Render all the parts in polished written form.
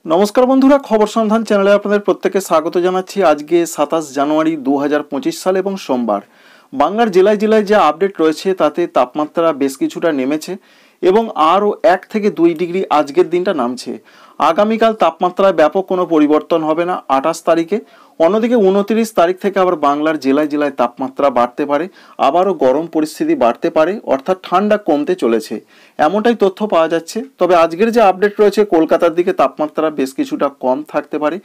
নমস্কার বন্ধুরা, খবর সন্ধান চ্যানেলে আপনাদের প্রত্যেককে স্বাগত জানাচ্ছি। আজকে 27 জানুয়ারি 2025 সাল এবং সোমবার। বাংলার জেলায় জেলায় যে আপডেট রয়েছে তাতে তাপমাত্রা বেশ কিছুটা নেমেছে এবং আরও 1 থেকে 2 ডিগ্রি আজকের দিনটা নামছে। আগামীকাল তাপমাত্রায় ব্যাপক কোনো পরিবর্তন হবে না 28 তারিখে। অন্যদিকে 29 তারিখ থেকে আবার বাংলার জেলায় জেলায় তাপমাত্রা বাড়তে পারে, আবারও গরম পরিস্থিতি বাড়তে পারে, অর্থাৎ ঠান্ডা কমতে চলেছে, এমনটাই তথ্য পাওয়া যাচ্ছে। তবে আজকের যে আপডেট রয়েছে, কলকাতার দিকে তাপমাত্রা বেশ কিছুটা কম থাকতে পারে,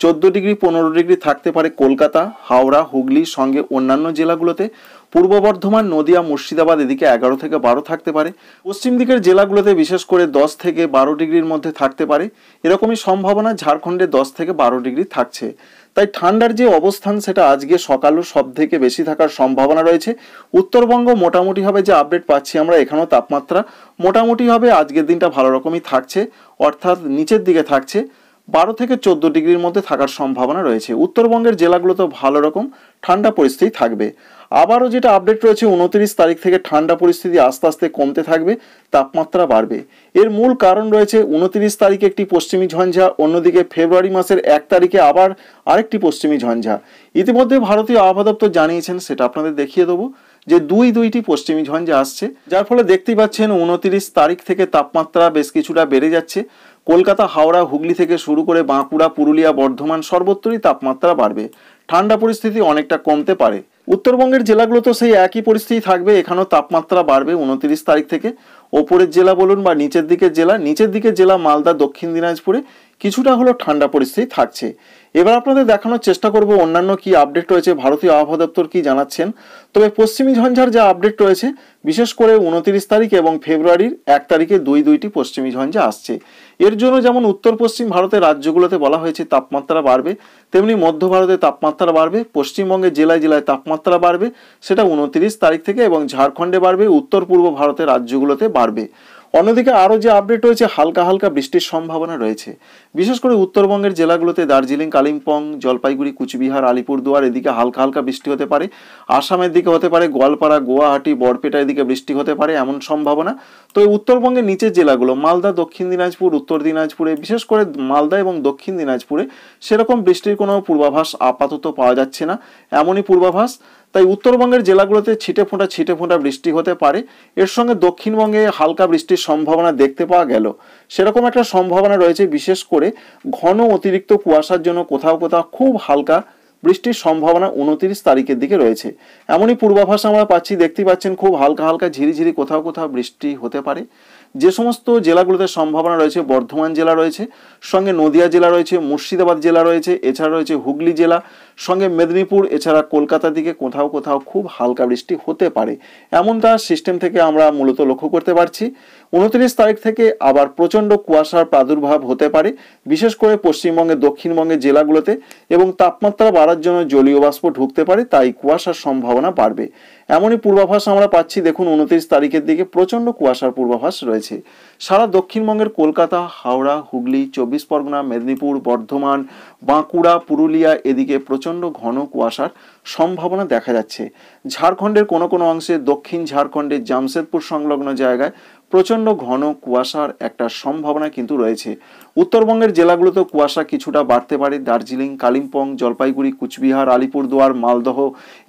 14 ডিগ্রি 15 ডিগ্রি থাকতে পারে কলকাতা, হাওড়া, হুগলি সঙ্গে অন্যান্য জেলাগুলোতে। পূর্ব বর্ধমান, নদিয়া, মুর্শিদাবাদ এদিকে 11 থেকে 12 থাকতে পারে। পশ্চিম দিকের জেলাগুলোতে বিশেষ করে 10 থেকে 12 ডিগ্রির মধ্যে থাকতে পারে, এরকমই সম্ভাবনা। ঝাড়খণ্ডে 10 থেকে 12 ডিগ্রি থাকছে। তাই ঠান্ডার যে অবস্থান সেটা আজকে সকালও সব থেকে বেশি থাকার সম্ভাবনা রয়েছে। উত্তরবঙ্গ মোটামুটি হবে, যে আপডেট পাচ্ছি আমরা এখানেও তাপমাত্রা মোটামুটি হবে, আজকের দিনটা ভালো রকমই থাকছে, অর্থাৎ নিচের দিকে থাকছে, 12 থেকে 14 ডিগ্রির মধ্যে থাকার সম্ভাবনা রয়েছে। উত্তরবঙ্গের জেলাগুলোতেও ভালো রকম ঠান্ডা পরিস্থিতি থাকবে। আবারও যেটা আপডেট রয়েছে, 29 তারিখ থেকে ঠান্ডা পরিস্থিতি আস্তে আস্তে কমতে থাকবে, তাপমাত্রা বাড়বে। এর মূল কারণ রয়েছে 29 তারিখে একটি পশ্চিমী ঝঞ্ঝা, অন্যদিকে ফেব্রুয়ারি মাসের 1 তারিখে আবার আরেকটি পশ্চিমী ঝঞ্ঝা। ইতিমধ্যে ভারতীয় আবহাওয়া দপ্তর জানিয়েছেন, সেটা আপনাদের দেখিয়ে দেবো, যে দুইটি পশ্চিমী ঝঞ্ঝা আসছে, যার ফলে দেখতেই পাচ্ছেন 29 তারিখ থেকে তাপমাত্রা বেশ কিছুটা বেড়ে যাচ্ছে। কলকাতা, হাওড়া, হুগলি থেকে শুরু করে বাঁকুড়া, পুরুলিয়া, বর্ধমান সর্বত্রই তাপমাত্রা বাড়বে, ঠান্ডা পরিস্থিতি অনেকটা কমতে পারে। উত্তরবঙ্গের জেলাগুলোতে সেই একই পরিস্থিতি থাকবে, এখানেও তাপমাত্রা বাড়বে 29 তারিখ থেকে। ওপরের জেলা বলুন বা নিচের দিকের জেলা মালদা, দক্ষিণ দিনাজপুরে কিছুটা হলো ঠান্ডা পরিস্থিতি থাকছে। এবার আপনাদের দেখানোর চেষ্টা করব অন্যান্য কি আপডেট রয়েছে, ভারতীয় আবহাওয়া দপ্তর কি জানাচ্ছেন। তবে পশ্চিমী ঝঞ্ঝার যা আপডেট রয়েছে, বিশেষ করে 29 তারিখ এবং ফেব্রুয়ারির 1 তারিখে দুইটি পশ্চিমী ঝঞ্ঝা আসছে। এর জন্য যেমন উত্তর পশ্চিম ভারতের রাজ্যগুলোতে বলা হয়েছে তাপমাত্রা বাড়বে, তেমনি মধ্য ভারতে তাপমাত্রা বাড়বে, পশ্চিমবঙ্গের জেলায় জেলায় তাপমাত্রা বাড়বে, সেটা 29 তারিখ থেকে, এবং ঝাড়খণ্ডে বাড়বে, উত্তর পূর্ব ভারতের রাজ্যগুলোতে বাড়বে। অন্যদিকে আরও যে আপডেট রয়েছে, হালকা হালকা বৃষ্টির সম্ভাবনা রয়েছে, বিশেষ করে উত্তরবঙ্গের জেলাগুলোতে দার্জিলিং, কালিম্পং, জলপাইগুড়ি, কুচবিহার, আলিপুরদুয়ার এদিকে হালকা হালকা বৃষ্টি হতে পারে। আসামের দিকে হতে পারে, গোয়ালপাড়া, গুয়াহাটি, বরপেটা এদিকে বৃষ্টি হতে পারে, এমন সম্ভাবনা। তো উত্তরবঙ্গের নিচের জেলাগুলো মালদা, দক্ষিণ দিনাজপুর, উত্তর দিনাজপুরে, বিশেষ করে মালদা এবং দক্ষিণ দিনাজপুরে সেরকম বৃষ্টির কোনো পূর্বাভাস আপাতত পাওয়া যাচ্ছে না, এমনই পূর্বাভাস। তাই উত্তরবঙ্গের জেলাগুলোতে ছিটে ফোঁটা বৃষ্টি হতে পারে। এর সঙ্গে দক্ষিণবঙ্গে হালকা বৃষ্টির সম্ভাবনা দেখতে পাওয়া গেল, সেরকম একটা সম্ভাবনা রয়েছে। বিশেষ করে ঘন অতিরিক্ত কুয়াশার জন্য কোথাও কোথাও খুব হালকা বৃষ্টির সম্ভাবনা 29 তারিখের দিকে রয়েছে, এমনই পূর্বাভাস আমরা পাচ্ছি। দেখতেই পাচ্ছেন খুব হালকা হালকা ঝিরিঝিরি কোথাও কোথাও বৃষ্টি হতে পারে। যে সমস্ত জেলাগুলোতে সম্ভাবনা রয়েছে, বর্ধমান জেলা রয়েছে, সঙ্গে নদিয়া জেলা রয়েছে, মুর্শিদাবাদ জেলা রয়েছে, এছাড়া রয়েছে হুগলি জেলা, সঙ্গে মেদিনীপুর, এছাড়া কলকাতা দিকে কোথাও কোথাও খুব হালকা বৃষ্টি হতে পারে, এমনটা সিস্টেম থেকে আমরা মূলত লক্ষ্য করতে পারছি। 29 তারিখ থেকে আবার প্রচণ্ড কুয়াশার প্রাদুর্ভাব হতে পারে, বিশেষ করে পশ্চিমবঙ্গের দক্ষিণবঙ্গের জেলাগুলোতে, এবং তাপমাত্রা বাড়ার জন্য জলীয় বাষ্প ঢুকতে পারে, তাই কুয়াশার সম্ভাবনা বাড়বে, এমনই পূর্বাভাস আমরা পাচ্ছি। দেখুন 29 তারিখের দিকে প্রচণ্ড কুয়াশার পূর্বাভাস রয়েছে। সারা দক্ষিণবঙ্গের কলকাতা, হাওড়া, হুগলি, 24 পরগনা, মেদিনীপুর, বর্ধমান, বাঁকুড়া, পুরুলিয়া এদিকে প্রচণ্ড ঘন কুয়াশার সম্ভাবনা দেখা যাচ্ছে। ঝাড়খণ্ডের কোনো কোনো অংশে, দক্ষিণ ঝাড়খণ্ডের জামশেদপুর সংলগ্ন জায়গায় প্রচণ্ড ঘন কুয়াশার একটা সম্ভাবনা কিন্তু রয়েছে। উত্তরবঙ্গের জেলাগুলোতেও কুয়াশা কিছুটা বাড়তে পারে, দার্জিলিং, কালিম্পং, জলপাইগুড়ি, কুচবিহার, আলিপুরদুয়ার, মালদহ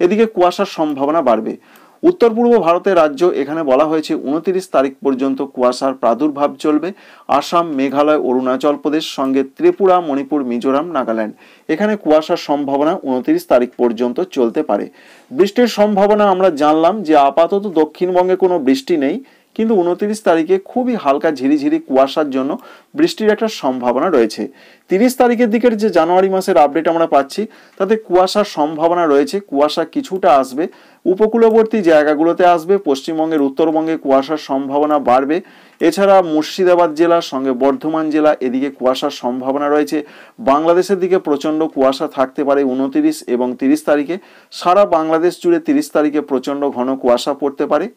এদিকে কুয়াশার সম্ভাবনা বাড়বে। উত্তর পূর্ব ভারতের রাজ্য, এখানে বলা হয়েছে 29 তারিখ পর্যন্ত কুয়াশার প্রাদুর্ভাব চলবে। আসাম, মেঘালয়, অরুণাচল প্রদেশ সঙ্গে ত্রিপুরা, মণিপুর, মিজোরাম, নাগাল্যান্ড এখানে কুয়াশার সম্ভাবনা 29 তারিখ পর্যন্ত চলতে পারে। বৃষ্টির সম্ভাবনা আমরা জানলাম যে আপাতত দক্ষিণবঙ্গে কোনো বৃষ্টি নেই, কিন্তু 29 তারিখে খুবই হালকা ঝিরিঝিরি কুয়াশার জন্য বৃষ্টির একটা সম্ভাবনা রয়েছে। 30 তারিখের দিকের যে জানুয়ারি মাসের আপডেট আমরা পাচ্ছি, তাতে কুয়াশার সম্ভাবনা রয়েছে, কুয়াশা কিছুটা আসবে, উপকূলবর্তী জায়গাগুলোতে আসবে, পশ্চিমবঙ্গের উত্তরবঙ্গে কুয়াশার সম্ভাবনা বাড়বে। এছাড়া মুর্শিদাবাদ জেলার সঙ্গে বর্ধমান জেলা এদিকে কুয়াশার সম্ভাবনা রয়েছে। বাংলাদেশের দিকে প্রচণ্ড কুয়াশা থাকতে পারে 29 এবং 30 তারিখে। সারা বাংলাদেশ জুড়ে 30 তারিখে প্রচণ্ড ঘন কুয়াশা পড়তে পারে।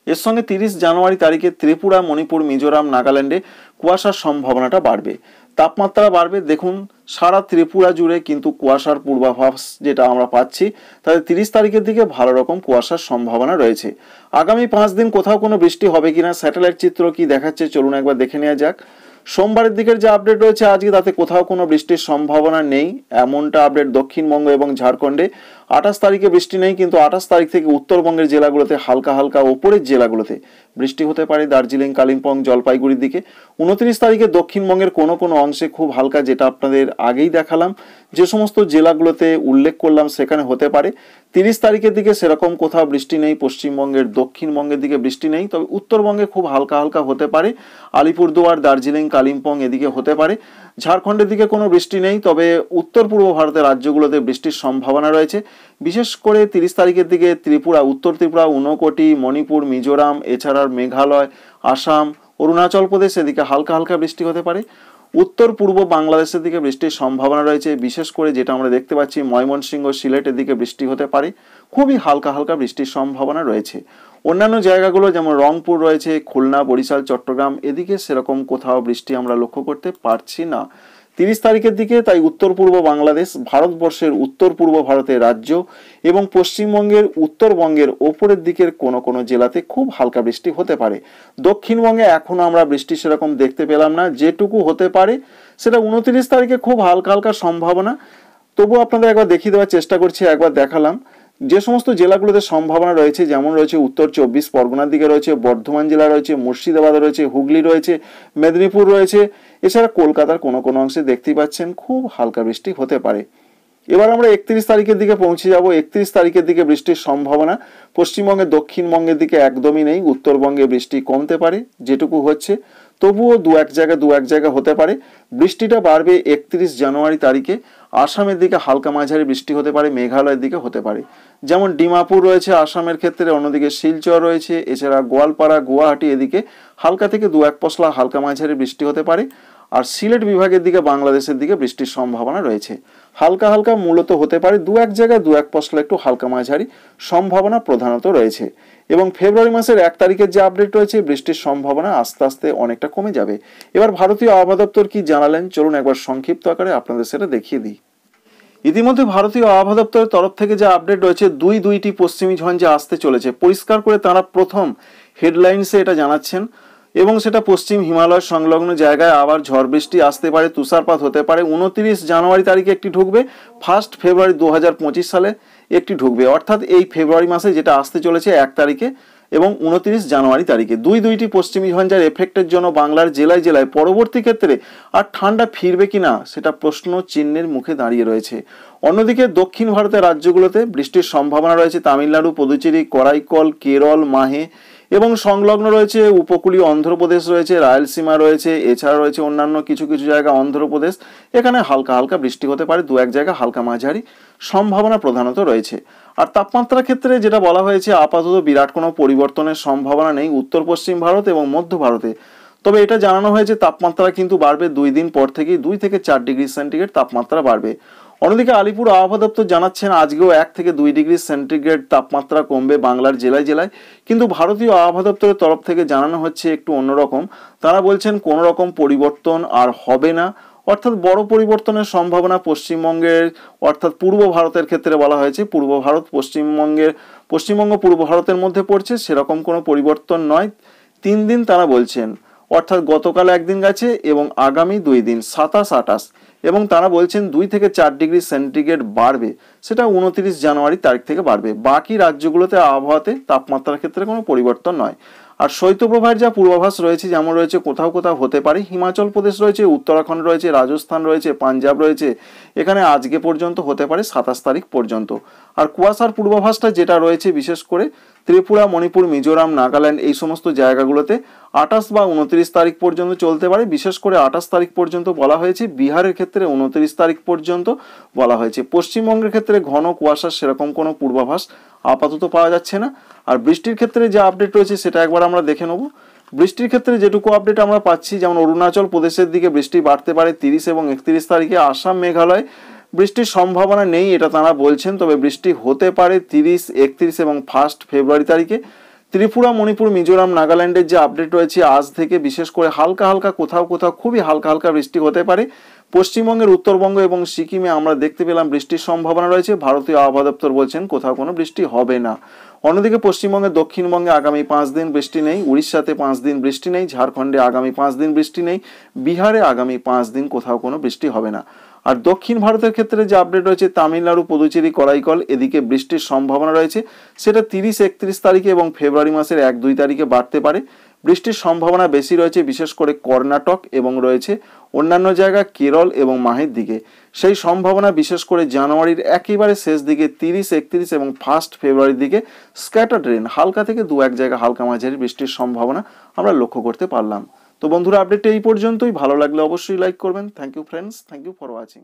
এর সঙ্গে 30 জানুয়ারি তারিখে ত্রিপুরা, মণিপুর, মিজোরাম, নাগাল্যান্ডে কুয়াশার সম্ভাবনাটা বাড়বে, তাপমাত্রা বাড়বে। দেখুন সারা ত্রিপুরা জুড়ে কিন্তু কুয়াশার পূর্বাভাস যেটা আমরা পাচ্ছি, তাতে 30 তারিখের দিকে ভালো রকম কুয়াশার সম্ভাবনা রয়েছে। আগামী 5 দিন কোথাও কোনো বৃষ্টি হবে কিনা, স্যাটেলাইট চিত্র কি দেখাচ্ছে চলুন একবার দেখে নেওয়া যাক। সোমবারের দিকের যে আপডেট রয়েছে আজকে, তাতে কোথাও কোনো বৃষ্টির সম্ভাবনা নেই এমনটা আপডেট দক্ষিণবঙ্গ এবং ঝাড়খণ্ডে। 28 তারিখে বৃষ্টি নেই, কিন্তু 28 তারিখ থেকে উত্তরবঙ্গের জেলাগুলোতে হালকা হালকা, ওপরের জেলাগুলোতে বৃষ্টি হতে পারে, দার্জিলিং, কালিম্পং, জলপাইগুড়ির দিকে। 29 তারিখে দক্ষিণবঙ্গের কোনো কোনো অংশে খুব হালকা, যেটা আপনাদের আগেই দেখালাম, যে সমস্ত জেলাগুলোতে উল্লেখ করলাম সেখানে হতে পারে। 30 তারিখের দিকে সেরকম কোথাও বৃষ্টি নেই, পশ্চিমবঙ্গের দক্ষিণবঙ্গের দিকে বৃষ্টি নেই, তবে উত্তরবঙ্গে খুব হালকা হালকা হতে পারে, আলিপুরদুয়ার, দার্জিলিং, কালিম্পং এদিকে হতে পারে। ঝাড়খণ্ডের দিকে কোনো বৃষ্টি নেই, তবে উত্তর পূর্ব ভারতের রাজ্যগুলোতে বৃষ্টির সম্ভাবনা রয়েছে। বিশেষ করে 30 তারিখের দিকে ত্রিপুরা, উত্তর ত্রিপুরা, ঊনকোটি, মণিপুর, মিজোরাম, এছাড়া মেঘালয়, আসাম, অরুণাচল প্রদেশ এদিকে হালকা হালকা বৃষ্টি হতে পারে। উত্তর পূর্ব বাংলাদেশের দিকে বৃষ্টির সম্ভাবনা রয়েছে, বিশেষ করে যেটা আমরা দেখতে পাচ্ছি ময়মনসিংহ, সিলেটের দিকে বৃষ্টি হতে পারে, খুবই হালকা হালকা বৃষ্টির সম্ভাবনা রয়েছে। অন্যান্য জায়গাগুলো যেমন রংপুর রয়েছে, খুলনা, বরিশাল, চট্টগ্রাম এদিকে সেরকম কোথাও বৃষ্টি আমরা লক্ষ্য করতে পারছি না 30 তারিখের দিকে। তাই উত্তর পূর্ব বাংলাদেশ, ভারতবর্ষের উত্তর পূর্ব ভারতের রাজ্য এবং পশ্চিমবঙ্গের উত্তরবঙ্গের ওপরের দিকের কোনো কোনো জেলাতে খুব হালকা বৃষ্টি হতে পারে। দক্ষিণবঙ্গে এখনো আমরা বৃষ্টি সেরকম দেখতে পেলাম না, যেটুকু হতে পারে সেটা 29 তারিখে খুব হালকা হালকা সম্ভাবনা। তবু আপনাদের একবার দেখিয়ে দেওয়ার চেষ্টা করছি, একবার দেখালাম যে সমস্ত জেলাগুলোতে সম্ভাবনা রয়েছে, যেমন রয়েছে উত্তর 24 পরগনার দিকে রয়েছে, বর্ধমান জেলা রয়েছে, মুর্শিদাবাদ রয়েছে, হুগলি রয়েছে, মেদিনীপুর রয়েছে, এছাড়া কলকাতার কোনো কোনো অংশে দেখতেই পাচ্ছেন খুব হালকা বৃষ্টি হতে পারে। এবার আমরা 31 তারিখের দিকে পৌঁছে যাব। 31 তারিখের দিকে বৃষ্টির সম্ভাবনা পশ্চিমবঙ্গে, দক্ষিণবঙ্গের দিকে একদমই নেই, উত্তরবঙ্গে বৃষ্টি কমতে পারে, যেটুকু হচ্ছে তবুও দু এক জায়গা হতে পারে। বৃষ্টিটা বাড়বে 31 জানুয়ারি তারিখে। আসামের দিকে হালকা মাঝারি বৃষ্টি হতে পারে, মেঘালয়ের দিকে হতে পারে, যেমন ডিমাপুর রয়েছে আসামের ক্ষেত্রে, অন্যদিকে শিলচর রয়েছে, এছাড়া গোয়ালপাড়া, গুয়াহাটি এদিকে হালকা থেকে দু এক পশলা হালকা মাঝারি বৃষ্টি হতে পারে। আর সিলেট বিভাগের দিকে, বাংলাদেশের দিকে বৃষ্টির সম্ভাবনা রয়েছে, হালকা হালকা মূলত হতে পারে, দু এক জায়গায় দু এক পশলা একটু হালকা মাঝারি সম্ভাবনা প্রধানত রয়েছে। এবং ফেব্রুয়ারি মাসের 1 তারিখের যে আপডেট রয়েছে, বৃষ্টির সম্ভাবনা আস্তে আস্তে অনেকটা কমে যাবে। এবার ভারতীয় আবহাওয়া দপ্তর কি জানালেন, চলুন একবার সংক্ষিপ্ত আকারে আপনাদের সেটা দেখিয়ে দিই। ইতিমধ্যে ভারতীয় আবহাওয়া দপ্তরের তরফ থেকে যে আপডেট রয়েছে, দুইটি পশ্চিমী ঝঞ্ঝে আসতে চলেছে, পরিষ্কার করে তারা প্রথম হেডলাইন্সে এটা জানাচ্ছেন। এবং সেটা পশ্চিম হিমালয় সংলগ্ন জায়গায় আবার ঝড় বৃষ্টি আসতে পারে, তুষারপাত হতে পারে। 29 জানুয়ারি তারিখে একটি ঢুকবে, 1 ফেব্রুয়ারি 2025 সালে একটি ঢুকবে, অর্থাৎ এই ফেব্রুয়ারি মাসে যেটা আসতে চলেছে 1 তারিখে এবং 29 জানুয়ারি তারিখে দুইটি পশ্চিমী ঝঞ্ঝার এফেক্টের জন্য বাংলার জেলায় জেলায় পরবর্তী ক্ষেত্রে আর ঠান্ডা ফিরবে কিনা সেটা প্রশ্ন চিহ্নের মুখে দাঁড়িয়ে রয়েছে। অন্যদিকে দক্ষিণ ভারতের রাজ্যগুলোতে বৃষ্টির সম্ভাবনা রয়েছে, তামিলনাড়ু, পুদুচেরি, করাইকল, কেরল, মাহে এবং সংলগ্ন রয়েছে উপকূলীয় অন্ধ্রপ্রদেশ রয়েছে, রায়লসীমা রয়েছে, এছাড়া রয়েছে অন্যান্য কিছু কিছু জায়গা অন্ধ্রপ্রদেশ, এখানে হালকা হালকা বৃষ্টি হতে পারে, দু এক জায়গা হালকা মাঝারি সম্ভাবনা প্রধানত রয়েছে। আর তাপমাত্রার ক্ষেত্রে যেটা বলা হয়েছে, আপাতত বিরাট কোনো পরিবর্তনের সম্ভাবনা নেই উত্তর পশ্চিম ভারত এবং মধ্য ভারতে। তবে এটা জানানো হয়েছে তাপমাত্রা কিন্তু বাড়বে 2 দিন পর থেকেই, 2 থেকে 4 ডিগ্রি সেন্টিগ্রেড তাপমাত্রা বাড়বে। অন্যদিকে আলিপুর আবহাওয়া দপ্তর জানাচ্ছেন আজকেও 1 থেকে 2 ডিগ্রি সেন্টিগ্রেড তাপমাত্রা কমবে বাংলার জেলায় জেলায়, কিন্তু ভারতীয় আবহাওয়া দপ্তরের তরফ থেকে জানানো হচ্ছে একটু অন্যরকম। তারা বলছেন কোনো রকম পরিবর্তন আর হবে না, অর্থাৎ বড় পরিবর্তনের সম্ভাবনা পশ্চিমবঙ্গের, অর্থাৎ পূর্ব ভারতের ক্ষেত্রে বলা হয়েছে, পূর্ব ভারত পশ্চিমবঙ্গ পূর্ব ভারতের মধ্যে পড়ছে, সেরকম কোনো পরিবর্তন নয়। 3 দিন তারা বলছেন, অর্থাৎ গতকাল একদিন গেছে এবং আগামী 2 দিন 27, 28, এবং তারা বলছেন 2 থেকে 4 ডিগ্রি সেন্টিগ্রেড বাড়বে, সেটা 29 জানুয়ারি তারিখ থেকে বাড়বে। বাকি রাজ্যগুলোতে আবহাওয়াতে তাপমাত্রার ক্ষেত্রে কোনো পরিবর্তন নয়। আর শৈত্যপ্রবাহের যা পূর্বাভাস রয়েছে, যেমন রয়েছে কোথাও কোথাও হতে পারে হিমাচল প্রদেশ রয়েছে, উত্তরাখণ্ড রয়েছে, রাজস্থান রয়েছে, পাঞ্জাব রয়েছে, এখানে আজকে পর্যন্ত হতে পারে 27 তারিখ পর্যন্ত। আর কুয়াশার পূর্বাভাসটা যেটা রয়েছে বিশেষ করে ত্রিপুরা, মণিপুর, মিজোরাম, নাগাল্যান্ড এই সমস্ত জায়গাগুলোতে 28 বা 29 তারিখ পর্যন্ত চলতে পারে। বিশেষ করে 28 তারিখ পর্যন্ত বলা হয়েছে, বিহারের ক্ষেত্রে 29 তারিখ পর্যন্ত বলা হয়েছে। পশ্চিমবঙ্গের ক্ষেত্রে ঘন কুয়াশার সেরকম কোনো পূর্বাভাস আপাতত পাওয়া যাচ্ছে না। আর বৃষ্টির ক্ষেত্রে যে আপডেট রয়েছে সেটা একবার আমরা দেখে নেব। বৃষ্টির ক্ষেত্রে যেটুকু আপডেট আমরা পাচ্ছি, যেমন অরুণাচল প্রদেশের দিকে বৃষ্টি বাড়তে পারে 30 এবং 31 তারিখে, আসাম, মেঘালয় বৃষ্টির সম্ভাবনা নেই এটা তারা বলছেন, তবে বৃষ্টি হতে পারে 30, 31 এবং 1 ফেব্রুয়ারি তারিখে। ত্রিপুরা, মণিপুর, মিজোরাম, নাগাল্যান্ডের যে আপডেট রয়েছে আজ থেকে, বিশেষ করে হালকা হালকা কোথাও কোথাও খুবই হালকা হালকা বৃষ্টি হতে পারে। পশ্চিমবঙ্গের উত্তরবঙ্গ এবং সিকিমে আমরা দেখতে পেলাম বৃষ্টির সম্ভাবনা রয়েছে, ভারতীয় আবহাওয়া দপ্তর বলছেন কোথাও কোনো বৃষ্টি হবে না। অন্যদিকে পশ্চিমবঙ্গে দক্ষিণবঙ্গে আগামী 5 দিন বৃষ্টি নেই, উড়িষ্যাতে 5 দিন বৃষ্টি নেই, ঝাড়খণ্ডে আগামী 5 দিন বৃষ্টি নেই, বিহারে আগামী 5 দিন কোথাও কোনো বৃষ্টি হবে না। আর দক্ষিণ ভারতের ক্ষেত্রে যে আপডেট রয়েছে, তামিলনাড়ু, পুদুচেরি, করাইকল এদিকে বৃষ্টির সম্ভাবনা রয়েছে, সেটা 30-31 তারিখে এবং ফেব্রুয়ারি মাসের 1-2 তারিখে বাড়তে পারে। বৃষ্টির সম্ভাবনা বেশি রয়েছে বিশেষ করে কর্ণাটক এবং রয়েছে অন্যান্য জায়গা কেরল এবং মাহের দিকে। সেই সম্ভাবনা বিশেষ করে জানুয়ারির একেবারে শেষ দিকে 30-31 এবং 1 ফেব্রুয়ারির দিকে স্ক্যাটার্ড রেন, হালকা থেকে 2-1 জায়গা হালকা মাঝারি বৃষ্টির সম্ভাবনা আমরা লক্ষ্য করতে পারলাম। তো বন্ধুরা, আপডেটটা এই পর্যন্তই। ভালো লাগলে অবশ্যই লাইক করবেন। Thank you friends, thank you for watching.